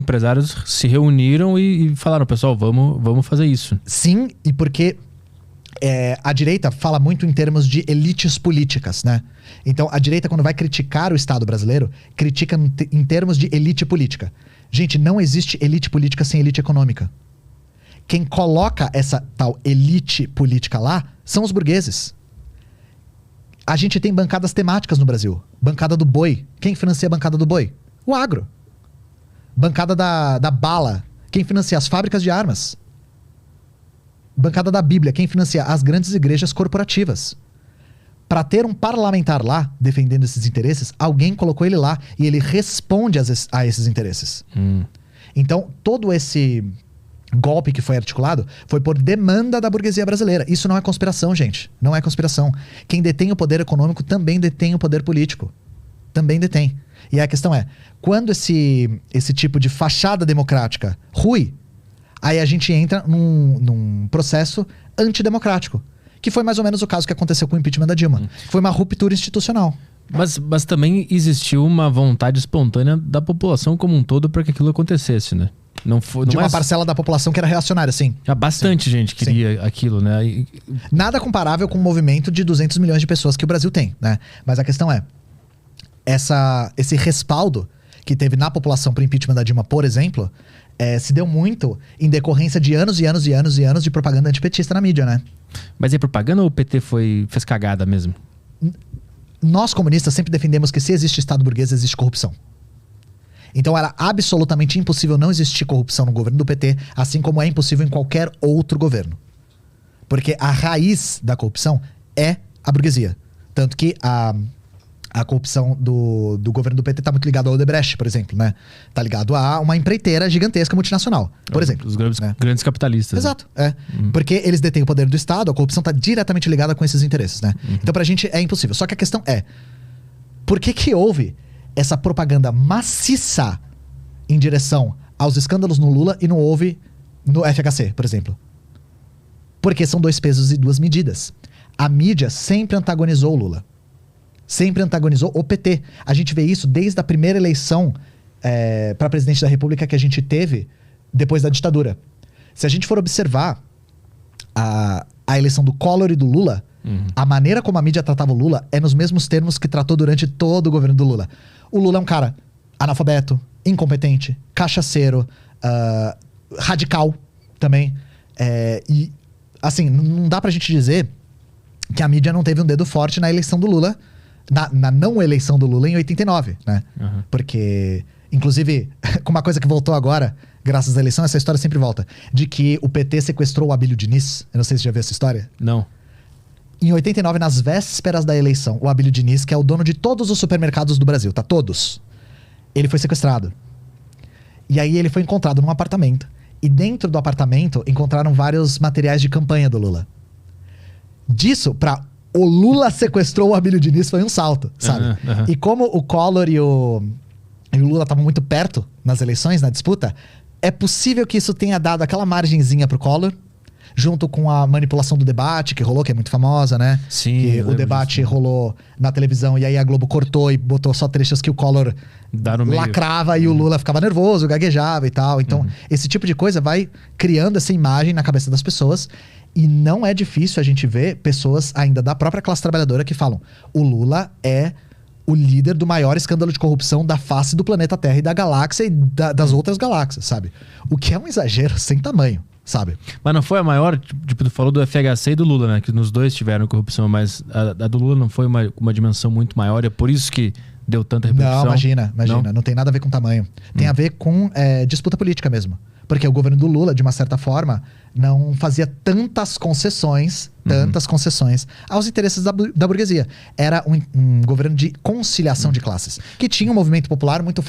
Empresários se reuniram e falaram, pessoal, vamos fazer isso. Sim, e porque a direita fala muito em termos de elites políticas, né? Então, a direita, quando vai criticar o Estado brasileiro, critica em termos de elite política. Gente, não existe elite política sem elite econômica. Quem coloca essa tal elite política lá são os burgueses. A gente tem bancadas temáticas no Brasil. Bancada do boi. Quem financia a bancada do boi? O agro. Bancada da bala. Quem financia as fábricas de armas? Bancada da Bíblia. Quem financia as grandes igrejas corporativas? Para ter um parlamentar lá, defendendo esses interesses, alguém colocou ele lá e ele responde a esses interesses. Então, todo esse golpe que foi articulado foi por demanda da burguesia brasileira. Isso não é conspiração, gente. Não é conspiração. Quem detém o poder econômico também detém o poder político. Também detém. E a questão é, quando esse tipo de fachada democrática rui, aí a gente entra num processo antidemocrático. Que foi mais ou menos o caso que aconteceu com o impeachment da Dilma. Foi uma ruptura institucional. Mas também existiu uma vontade espontânea da população como um todo para que aquilo acontecesse, né? Não foi, de uma parcela da população que era reacionária, sim. Bastante gente queria aquilo, né? Nada comparável com o movimento de 200 milhões de pessoas que o Brasil tem, né? Mas a questão é, esse respaldo que teve na população para o impeachment da Dilma, por exemplo, se deu muito em decorrência de anos e anos e anos e anos de propaganda antipetista na mídia, né? Mas é propaganda ou o PT fez cagada mesmo? Nós comunistas sempre defendemos que se existe Estado burguês, existe corrupção. Então era absolutamente impossível não existir corrupção no governo do PT, assim como é impossível em qualquer outro governo. Porque a raiz da corrupção é a burguesia. Tanto que a corrupção do governo do PT está muito ligada ao Odebrecht, por exemplo, né? Tá ligado a uma empreiteira gigantesca multinacional, por exemplo. Os grandes capitalistas. Exato, Porque eles detêm o poder do Estado, a corrupção está diretamente ligada com esses interesses, né? Então pra gente é impossível. Só que a questão é, por que houve essa propaganda maciça em direção aos escândalos no Lula e não houve no FHC, por exemplo? Porque são dois pesos e duas medidas. A mídia sempre antagonizou o Lula. Sempre antagonizou o PT. A gente vê isso desde a primeira eleição para presidente da República que a gente teve depois da ditadura. Se a gente for observar a eleição do Collor e do Lula, a maneira como a mídia tratava o Lula é nos mesmos termos que tratou durante todo o governo do Lula. O Lula é um cara analfabeto, incompetente, cachaceiro, radical também. E, assim, não dá pra gente dizer que a mídia não teve um dedo forte na eleição do Lula, na não eleição do Lula em 89, né? Porque, inclusive, com uma coisa que voltou agora, graças à eleição, essa história sempre volta, de que o PT sequestrou o Abílio Diniz. Eu não sei se você já viu essa história. Não. Em 89, nas vésperas da eleição, o Abílio Diniz, que é o dono de todos os supermercados do Brasil, tá? Todos. Ele foi sequestrado. E aí ele foi encontrado num apartamento. E dentro do apartamento, encontraram vários materiais de campanha do Lula. Disso pra o Lula sequestrou o Abílio Diniz foi um salto, sabe? E como o Collor e o Lula estavam muito perto nas eleições, na disputa, é possível que isso tenha dado aquela margenzinha pro Collor, junto com a manipulação do debate que rolou, que é muito famosa, né? Sim. Que o debate rolou na televisão e aí a Globo cortou e botou só trechos que o Collor lacrava e o Lula ficava nervoso, gaguejava e tal. Então, esse tipo de coisa vai criando essa imagem na cabeça das pessoas. E não é difícil a gente ver pessoas ainda da própria classe trabalhadora que falam: o Lula é o líder do maior escândalo de corrupção da face do planeta Terra e da galáxia e das outras galáxias, sabe? O que é um exagero sem tamanho, sabe? Mas não foi a maior, tipo, tu falou do FHC e do Lula, né? Que nos dois tiveram corrupção, mas a do Lula não foi uma dimensão muito maior, é por isso que deu tanta repercussão? Não, imagina. Não tem nada a ver com tamanho. Tem a ver com disputa política mesmo. Porque o governo do Lula, de uma certa forma, não fazia tantas concessões aos interesses da burguesia. Era um governo de conciliação de classes, que tinha um movimento popular muito